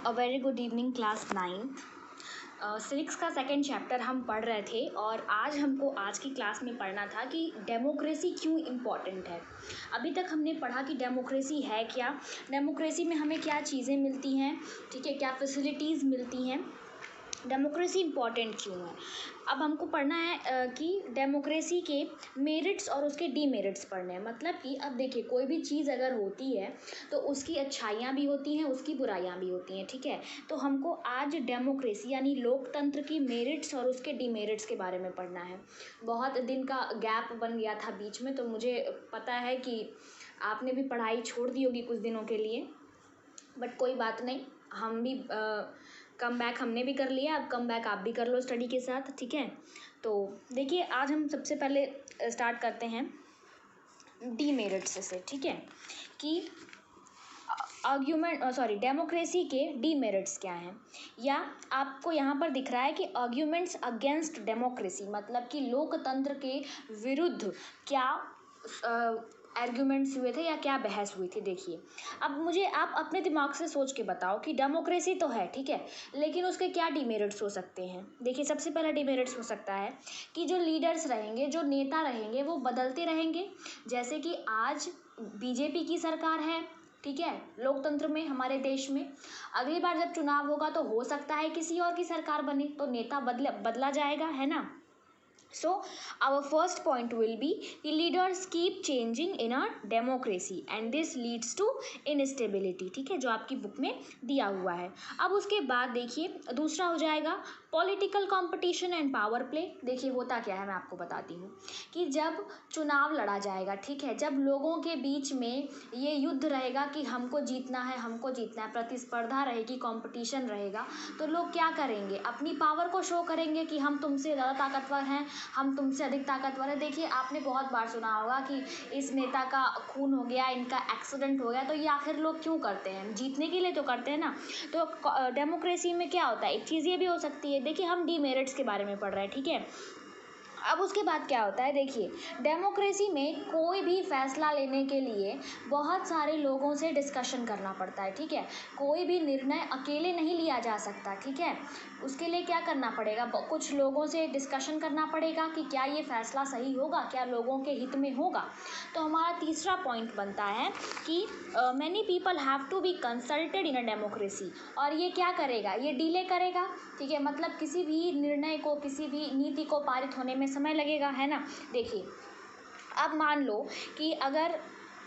A very good evening class 9th। Civics का second chapter हम पढ़ रहे थे और आज की क्लास में पढ़ना था कि डेमोक्रेसी क्यों इम्पॉर्टेंट है। अभी तक हमने पढ़ा कि डेमोक्रेसी है क्या, डेमोक्रेसी में हमें क्या चीज़ें मिलती हैं, ठीक है, क्या फैसिलिटीज़ मिलती हैं, डेमोक्रेसी इम्पॉर्टेंट क्यों है। अब हमको पढ़ना है कि डेमोक्रेसी के मेरिट्स और उसके डीमेरिट्स पढ़ने हैं। मतलब कि अब देखिए, कोई भी चीज़ अगर होती है तो उसकी अच्छाइयाँ भी होती हैं, उसकी बुराइयाँ भी होती हैं, ठीक है। तो हमको आज डेमोक्रेसी यानी लोकतंत्र की मेरिट्स और उसके डीमेरिट्स के बारे में पढ़ना है। बहुत दिन का गैप बन गया था बीच में, तो मुझे पता है कि आपने भी पढ़ाई छोड़ दी होगी कुछ दिनों के लिए, बट कोई बात नहीं, हम भी कम बैक हमने भी कर लिया, अब कम बैक आप भी कर लो स्टडी के साथ, ठीक है। तो देखिए, आज हम सबसे पहले स्टार्ट करते हैं डीमेरिट्स से, ठीक है, कि डेमोक्रेसी के डीमेरिट्स क्या हैं। या आपको यहाँ पर दिख रहा है कि आर्ग्यूमेंट्स अगेंस्ट डेमोक्रेसी, मतलब कि लोकतंत्र के विरुद्ध क्या आर्ग्यूमेंट्स हुए थे या क्या बहस हुई थी। देखिए, अब मुझे आप अपने दिमाग से सोच के बताओ कि डेमोक्रेसी तो है, ठीक है, लेकिन उसके क्या डीमेरिट्स हो सकते हैं। देखिए, सबसे पहला डीमेरिट्स हो सकता है कि जो लीडर्स रहेंगे, जो नेता रहेंगे, वो बदलते रहेंगे। जैसे कि आज बीजेपी की सरकार है, ठीक है, लोकतंत्र में हमारे देश में। अगली बार जब चुनाव होगा तो हो सकता है किसी और की सरकार बने, तो नेता बदला जाएगा, है ना। So our first point will be the leaders keep changing in a democracy and this leads to instability, ठीक है, जो आपकी बुक में दिया हुआ है। अब उसके बाद देखिए, दूसरा हो जाएगा political competition and power play. देखिए, होता क्या है, मैं आपको बताती हूँ कि जब चुनाव लड़ा जाएगा, ठीक है, जब लोगों के बीच में ये युद्ध रहेगा कि हमको जीतना है, हमको जीतना है, प्रतिस्पर्धा रहेगी, कंपटीशन रहेगा, तो लोग क्या करेंगे, अपनी पावर को शो करेंगे कि हम तुमसे ज़्यादा ताकतवर हैं, हम तुमसे अधिक ताकतवर है। देखिए, आपने बहुत बार सुना होगा कि इस नेता का खून हो गया, इनका एक्सीडेंट हो गया, तो ये आखिर लोग क्यों करते हैं, जीतने के लिए तो करते हैं ना। तो डेमोक्रेसी में क्या होता है, एक चीज़ ये भी हो सकती है। देखिए, हम डीमेरिट्स के बारे में पढ़ रहे हैं, ठीक है। अब उसके बाद क्या होता है, देखिए, डेमोक्रेसी में कोई भी फैसला लेने के लिए बहुत सारे लोगों से डिस्कशन करना पड़ता है, ठीक है। कोई भी निर्णय अकेले नहीं लिया जा सकता, ठीक है। उसके लिए क्या करना पड़ेगा, कुछ लोगों से डिस्कशन करना पड़ेगा कि क्या ये फैसला सही होगा, क्या लोगों के हित में होगा। तो हमारा तीसरा पॉइंट बनता है कि many people have to be consulted in a democracy. और ये क्या करेगा, ये डिले करेगा, ठीक है, मतलब किसी भी निर्णय को, किसी भी नीति को पारित होने में समय लगेगा, है ना। देखिए, अब मान लो कि अगर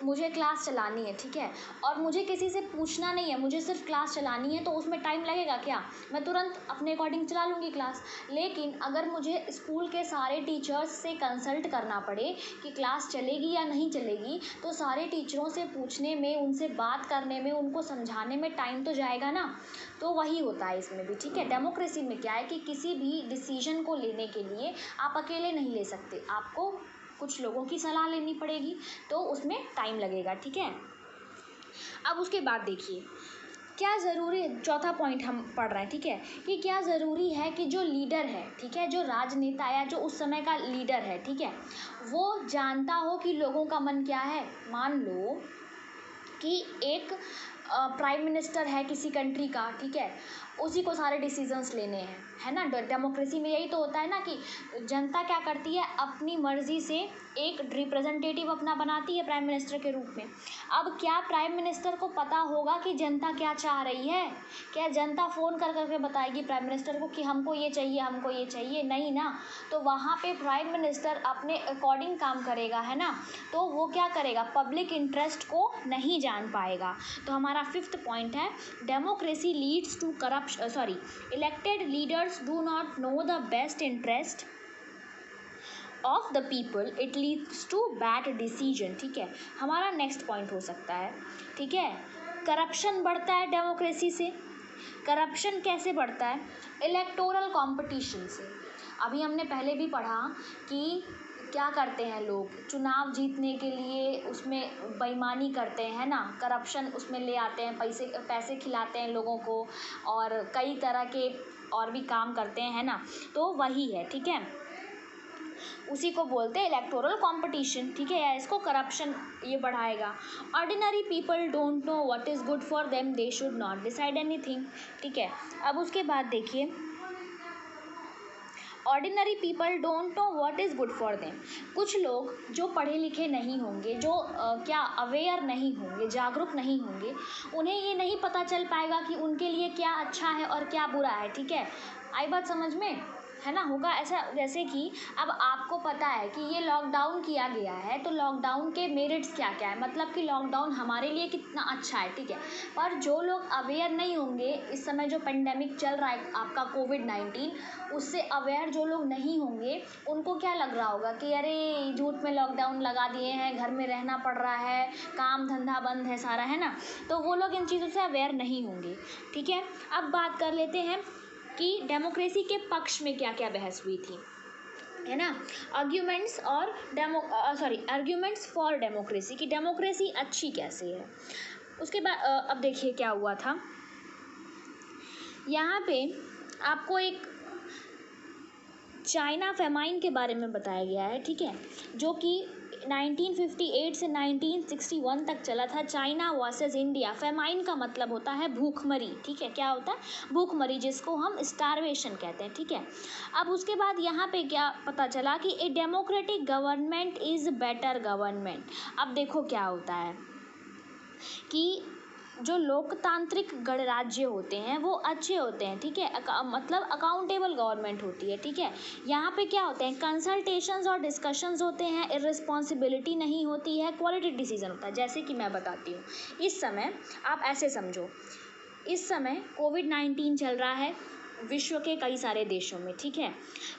मुझे क्लास चलानी है, ठीक है, और मुझे किसी से पूछना नहीं है, मुझे सिर्फ क्लास चलानी है, तो उसमें टाइम लगेगा क्या, मैं तुरंत अपने अकॉर्डिंग चला लूँगी क्लास। लेकिन अगर मुझे स्कूल के सारे टीचर्स से कंसल्ट करना पड़े कि क्लास चलेगी या नहीं चलेगी, तो सारे टीचरों से पूछने में, उनसे बात करने में, उनको समझाने में टाइम तो जाएगा ना। तो वही होता है इसमें भी, ठीक है। डेमोक्रेसी में क्या है कि किसी भी डिसीजन को लेने के लिए आप अकेले नहीं ले सकते, आपको कुछ लोगों की सलाह लेनी पड़ेगी, तो उसमें टाइम लगेगा, ठीक है। अब उसके बाद देखिए, क्या ज़रूरी, चौथा पॉइंट हम पढ़ रहे हैं, ठीक है, कि क्या ज़रूरी है कि जो लीडर है, ठीक है, जो राजनेता या जो उस समय का लीडर है, ठीक है, वो जानता हो कि लोगों का मन क्या है। मान लो कि एक प्राइम मिनिस्टर है किसी कंट्री का, ठीक है, उसी को सारे डिसीजंस लेने हैं, है ना। डेमोक्रेसी में यही तो होता है ना कि जनता क्या करती है, अपनी मर्जी से एक रिप्रेजेंटेटिव अपना बनाती है प्राइम मिनिस्टर के रूप में। अब क्या प्राइम मिनिस्टर को पता होगा कि जनता क्या चाह रही है, क्या जनता फ़ोन कर करके बताएगी प्राइम मिनिस्टर को कि हमको ये चाहिए, हमको ये चाहिए, नहीं ना। तो वहाँ पे प्राइम मिनिस्टर अपने अकॉर्डिंग काम करेगा, है ना। तो वो क्या करेगा, पब्लिक इंटरेस्ट को नहीं जान पाएगा। तो हमारा फिफ्थ पॉइंट है, democracy leads to elected leaders do not know the best interest of the people, it leads to bad decision, ठीक है। हमारा नेक्स्ट पॉइंट हो सकता है, ठीक है, करप्शन बढ़ता है डेमोक्रेसी से। करप्शन कैसे बढ़ता है, इलेक्टोरल कंपटीशन से। अभी हमने पहले भी पढ़ा कि क्या करते हैं लोग, चुनाव जीतने के लिए उसमें बेईमानी करते हैं, है ना, करप्शन उसमें ले आते हैं, पैसे खिलाते हैं लोगों को, और कई तरह के और भी काम करते हैं, है ना। तो वही है, ठीक है। उसी को बोलते हैं इलेक्टोरल कंपटीशन, ठीक है, या इसको करप्शन ये बढ़ाएगा। Ordinary people don't know what is good for them, they should not decide anything, ठीक है। अब उसके बाद देखिए, ordinary people don't know what is good for them. कुछ लोग जो पढ़े लिखे नहीं होंगे, जो क्या अवेयर नहीं होंगे, जागरूक नहीं होंगे, उन्हें ये नहीं पता चल पाएगा कि उनके लिए क्या अच्छा है और क्या बुरा है, ठीक है। आई बात समझ में, है ना। होगा ऐसा, जैसे कि अब आपको पता है कि ये लॉकडाउन किया गया है, तो लॉकडाउन के मेरिट्स क्या क्या है, मतलब कि लॉकडाउन हमारे लिए कितना अच्छा है, ठीक है। पर जो लोग अवेयर नहीं होंगे, इस समय जो पेंडेमिक चल रहा है आपका कोविड-19, उससे अवेयर जो लोग नहीं होंगे, उनको क्या लग रहा होगा कि अरे झूठ में लॉकडाउन लगा दिए हैं, घर में रहना पड़ रहा है, काम धंधा बंद है सारा, है ना। तो वो लोग इन चीज़ों से अवेयर नहीं होंगे, ठीक है। अब बात कर लेते हैं कि डेमोक्रेसी के पक्ष में क्या क्या बहस हुई थी, है ना। आर्ग्यूमेंट्स और आर्ग्यूमेंट्स फॉर डेमोक्रेसी, कि डेमोक्रेसी अच्छी कैसे है। उसके बाद अब देखिए क्या हुआ था, यहाँ पे आपको एक चाइना फेमाइन के बारे में बताया गया है, ठीक है, जो कि 1958 से 1961 तक चला था। China versus India. फेमाइन का मतलब होता है भूखमरी, ठीक है। क्या होता है? भूखमरी, जिसको हम स्टारवेशन कहते हैं, ठीक है। अब उसके बाद यहाँ पे क्या पता चला कि a democratic government is better government. अब देखो क्या होता है कि जो लोकतांत्रिक गणराज्य होते हैं वो अच्छे होते हैं, ठीक है। मतलब अकाउंटेबल गवर्नमेंट होती है, ठीक है। यहाँ पे क्या होते हैं, कंसल्टेशंस और डिस्कशंस होते हैं, इर्रिस्पॉन्सिबिलिटी नहीं होती है, क्वालिटी डिसीजन होता है। जैसे कि मैं बताती हूँ, इस समय आप ऐसे समझो, इस समय कोविड-19 चल रहा है विश्व के कई सारे देशों में, ठीक है।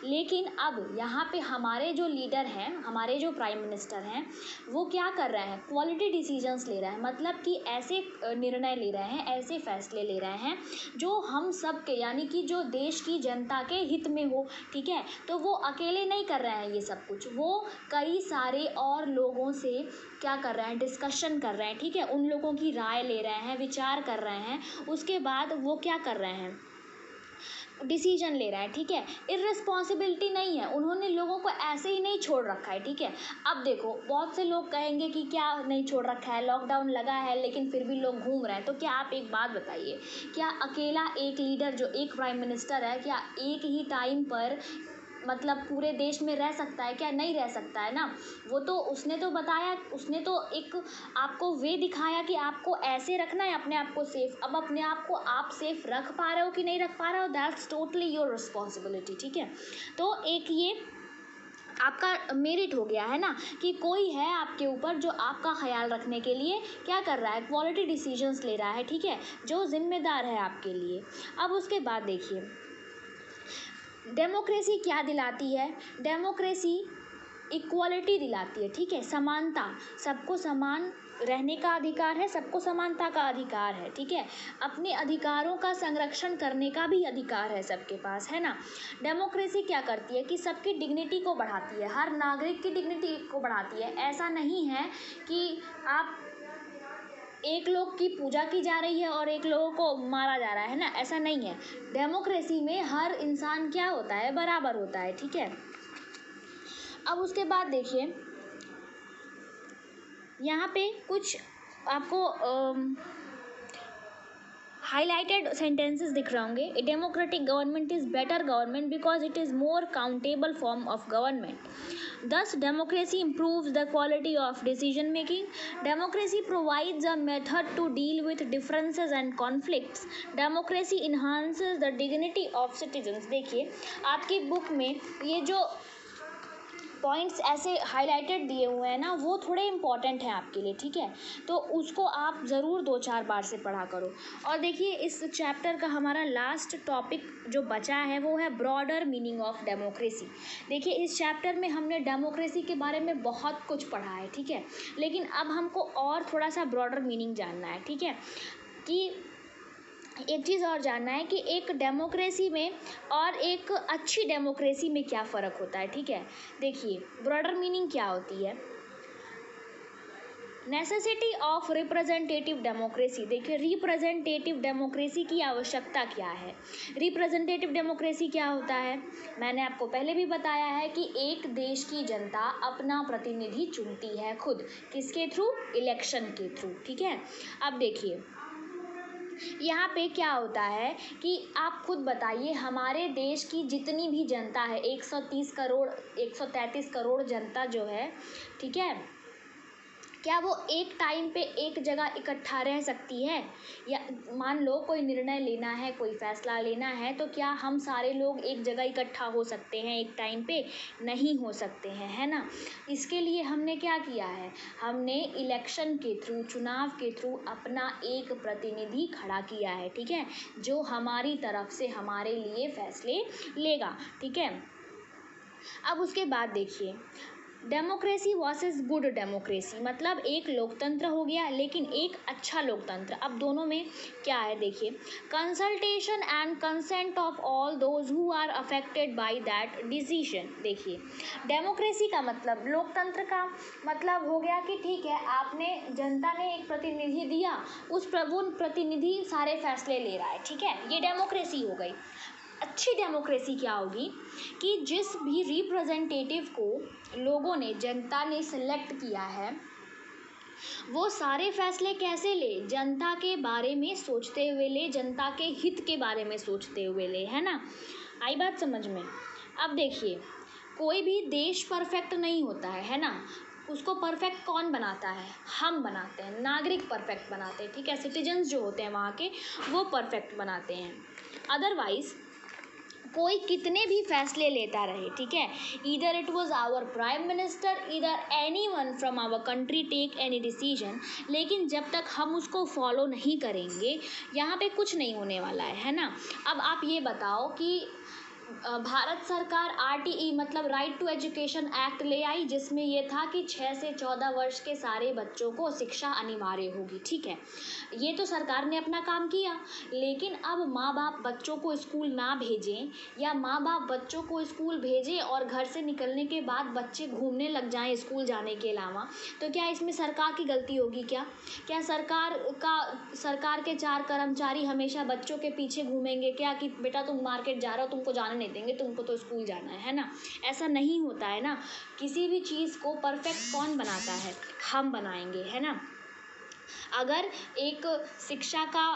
लेकिन अब यहाँ पे हमारे जो लीडर हैं, हमारे जो प्राइम मिनिस्टर हैं, वो क्या कर रहे हैं, क्वालिटी डिसीजंस ले रहे हैं। मतलब कि ऐसे निर्णय ले रहे हैं, ऐसे फैसले ले रहे हैं जो हम सब के, यानी कि जो देश की जनता के हित में हो, ठीक है। तो वो अकेले नहीं कर रहे हैं ये सब कुछ, वो कई सारे और लोगों से क्या कर रहे हैं, डिस्कशन कर रहे हैं, ठीक है। उन लोगों की राय ले रहे हैं, विचार कर रहे हैं, उसके बाद वो क्या कर रहे हैं, डिसीजन ले रहा है, ठीक है। इर्रिस्पॉन्सिबिलिटी नहीं है, उन्होंने लोगों को ऐसे ही नहीं छोड़ रखा है, ठीक है। अब देखो, बहुत से लोग कहेंगे कि क्या नहीं छोड़ रखा है, लॉकडाउन लगा है लेकिन फिर भी लोग घूम रहे हैं। तो क्या आप एक बात बताइए, क्या अकेला एक लीडर जो एक प्राइम मिनिस्टर है, क्या एक ही टाइम पर मतलब पूरे देश में रह सकता है? क्या नहीं रह सकता है ना। वो तो उसने तो बताया, उसने तो एक आपको वे दिखाया कि आपको ऐसे रखना है अपने आप को सेफ। अब अपने आप को आप सेफ रख पा रहे हो कि नहीं रख पा रहे हो, दैट्स टोटली योर रिस्पॉन्सिबिलिटी, ठीक है। तो एक ये आपका मेरिट हो गया है ना, कि कोई है आपके ऊपर जो आपका ख्याल रखने के लिए क्या कर रहा है, क्वालिटी डिसीजंस ले रहा है, ठीक है, जो जिम्मेदार है आपके लिए। अब उसके बाद देखिए, डेमोक्रेसी क्या दिलाती है, डेमोक्रेसी इक्वालिटी दिलाती है, ठीक है, समानता, सबको समान रहने का अधिकार है, सबको समानता का अधिकार है, ठीक है। अपने अधिकारों का संरक्षण करने का भी अधिकार है सबके पास, है ना। डेमोक्रेसी क्या करती है कि सबकी डिग्निटी को बढ़ाती है, हर नागरिक की डिग्निटी को बढ़ाती है। ऐसा नहीं है कि आप एक लोग की पूजा की जा रही है और एक लोगों को मारा जा रहा है ना, ऐसा नहीं है। डेमोक्रेसी में हर इंसान क्या होता है, बराबर होता है, ठीक है। अब उसके बाद देखिए, यहाँ पे कुछ आपको हाईलाइटेड सेंटेंसेस दिख रहे होंगे। A democratic government is better government because it is more countable form of government. Thus, democracy improves the quality of decision making. Democracy provides a method to deal with differences and conflicts. Democracy enhances the dignity of citizens. देखिए, आपकी book में ये जो points ऐसे highlighted दिए हुए हैं ना, वो थोड़े इंपॉर्टेंट हैं आपके लिए, ठीक है। तो उसको आप ज़रूर 2-4 बार से पढ़ा करो। और देखिए, इस चैप्टर का हमारा लास्ट टॉपिक जो बचा है वो है ब्रॉडर मीनिंग ऑफ डेमोक्रेसी। देखिए, इस चैप्टर में हमने डेमोक्रेसी के बारे में बहुत कुछ पढ़ा है, ठीक है। लेकिन अब हमको और थोड़ा सा ब्रॉडर मीनिंग जानना है, ठीक है। कि एक चीज़ और जानना है कि एक डेमोक्रेसी में और एक अच्छी डेमोक्रेसी में क्या फ़र्क होता है, ठीक है। देखिए, ब्रॉडर मीनिंग क्या होती है, नेसेसिटी ऑफ रिप्रेजेंटेटिव डेमोक्रेसी। देखिए रिप्रेजेंटेटिव डेमोक्रेसी की आवश्यकता क्या है। रिप्रेजेंटेटिव डेमोक्रेसी क्या होता है, मैंने आपको पहले भी बताया है कि एक देश की जनता अपना प्रतिनिधि चुनती है खुद, किसके थ्रू, इलेक्शन के थ्रू, ठीक है। अब देखिए यहाँ पे क्या होता है कि आप खुद बताइए, हमारे देश की जितनी भी जनता है 130 करोड़ 133 करोड़ जनता जो है, ठीक है, क्या वो एक टाइम पे एक जगह इकट्ठा रह सकती है। या मान लो कोई निर्णय लेना है, कोई फैसला लेना है, तो क्या हम सारे लोग एक जगह इकट्ठा हो सकते हैं एक टाइम पे, नहीं हो सकते हैं, है ना। इसके लिए हमने क्या किया है, हमने इलेक्शन के थ्रू, चुनाव के थ्रू अपना एक प्रतिनिधि खड़ा किया है, ठीक है, जो हमारी तरफ से हमारे लिए फैसले लेगा, ठीक है। अब उसके बाद देखिए डेमोक्रेसी वर्सेस गुड डेमोक्रेसी, मतलब एक लोकतंत्र हो गया लेकिन एक अच्छा लोकतंत्र। अब दोनों में क्या है देखिए, consultation and consent of all those who are affected by that decision. देखिए डेमोक्रेसी का मतलब, लोकतंत्र का मतलब हो गया कि ठीक है, आपने, जनता ने एक प्रतिनिधि दिया, वो प्रतिनिधि सारे फैसले ले रहा है, ठीक है, ये डेमोक्रेसी हो गई। अच्छी डेमोक्रेसी क्या होगी कि जिस भी रिप्रेजेंटेटिव को लोगों ने, जनता ने सिलेक्ट किया है, वो सारे फैसले कैसे ले, जनता के बारे में सोचते हुए ले, जनता के हित के बारे में सोचते हुए ले, है ना। आई बात समझ में। अब देखिए कोई भी देश परफेक्ट नहीं होता है ना, उसको परफेक्ट कौन बनाता है, हम बनाते हैं, नागरिक परफेक्ट बनाते हैं, ठीक है, सिटीजन्स जो होते हैं वहाँ के, वो परफेक्ट बनाते हैं। अदरवाइज कोई कितने भी फैसले लेता रहे, ठीक है, either it was our prime minister, either anyone from our country take any decision, लेकिन जब तक हम उसको फॉलो नहीं करेंगे यहाँ पे कुछ नहीं होने वाला है ना। अब आप ये बताओ कि भारत सरकार RTE मतलब राइट टू एजुकेशन एक्ट ले आई, जिसमें ये था कि 6 से 14 वर्ष के सारे बच्चों को शिक्षा अनिवार्य होगी, ठीक है, ये तो सरकार ने अपना काम किया। लेकिन अब माँ बाप बच्चों को स्कूल ना भेजें, या माँ बाप बच्चों को स्कूल भेजें और घर से निकलने के बाद बच्चे घूमने लग जाएं स्कूल जाने के अलावा, तो क्या इसमें सरकार की गलती होगी क्या? क्या सरकार के 4 कर्मचारी हमेशा बच्चों के पीछे घूमेंगे क्या कि बेटा तुम मार्केट जा रहे हो, तुमको जाने नहीं देंगे, तुमको तो स्कूल जाना है ना। ऐसा नहीं होता है ना। किसी भी चीज़ को परफेक्ट कौन बनाता है, हम बनाएंगे, है ना। अगर एक शिक्षा का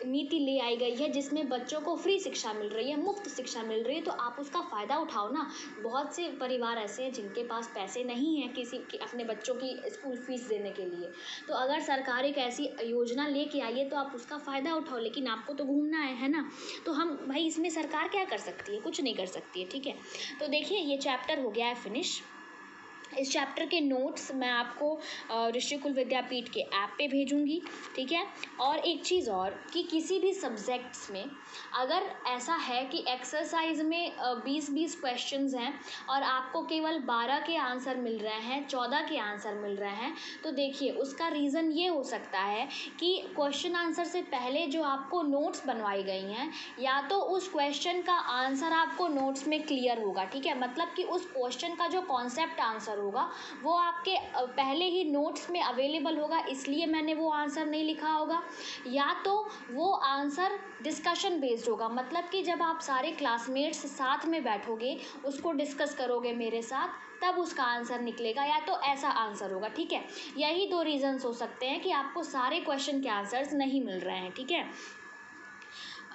नीति ले आई गई है जिसमें बच्चों को फ्री शिक्षा मिल रही है, मुफ्त शिक्षा मिल रही है, तो आप उसका फ़ायदा उठाओ ना। बहुत से परिवार ऐसे हैं जिनके पास पैसे नहीं हैं किसी की अपने बच्चों की स्कूल फीस देने के लिए, तो अगर सरकार एक ऐसी योजना लेके आई है तो आप उसका फ़ायदा उठाओ, लेकिन आपको तो घूमना है ना। तो हम भाई इसमें सरकार क्या कर सकती है, कुछ नहीं कर सकती है, ठीक है। तो देखिए ये चैप्टर हो गया है फिनिश। इस चैप्टर के नोट्स मैं आपको ऋषिकुल विद्यापीठ के ऐप पे भेजूंगी, ठीक है। और एक चीज़ और कि किसी भी सब्जेक्ट्स में अगर ऐसा है कि एक्सरसाइज में 20-20 क्वेश्चंस हैं और आपको केवल 12 के आंसर मिल रहे हैं, 14 के आंसर मिल रहे हैं, तो देखिए उसका रीज़न ये हो सकता है कि क्वेश्चन आंसर से पहले जो आपको नोट्स बनवाई गई हैं, या तो उस क्वेश्चन का आंसर आपको नोट्स में क्लियर होगा, ठीक है, मतलब कि उस क्वेश्चन का जो कॉन्सेप्ट आंसर होगा वो आपके पहले ही नोट्स में अवेलेबल होगा, इसलिए मैंने वो आंसर नहीं लिखा होगा, या तो वो आंसर डिस्कशन बेस्ड होगा, मतलब कि जब आप सारे क्लासमेट्स साथ में बैठोगे, उसको डिस्कस करोगे मेरे साथ, तब उसका आंसर निकलेगा, या तो ऐसा आंसर होगा, ठीक है। यही 2 रीज़न्स हो सकते हैं कि आपको सारे क्वेश्चन के आंसर्स नहीं मिल रहे हैं, ठीक है।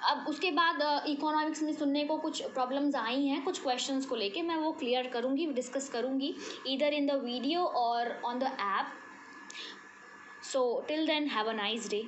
अब उसके बाद इकोनॉमिक्स में सुनने को कुछ प्रॉब्लम्स आई हैं कुछ क्वेश्चंस को लेके, मैं वो क्लियर करूँगी, डिस्कस करूँगी ईदर इन द वीडियो और on the app. So till then have a nice day.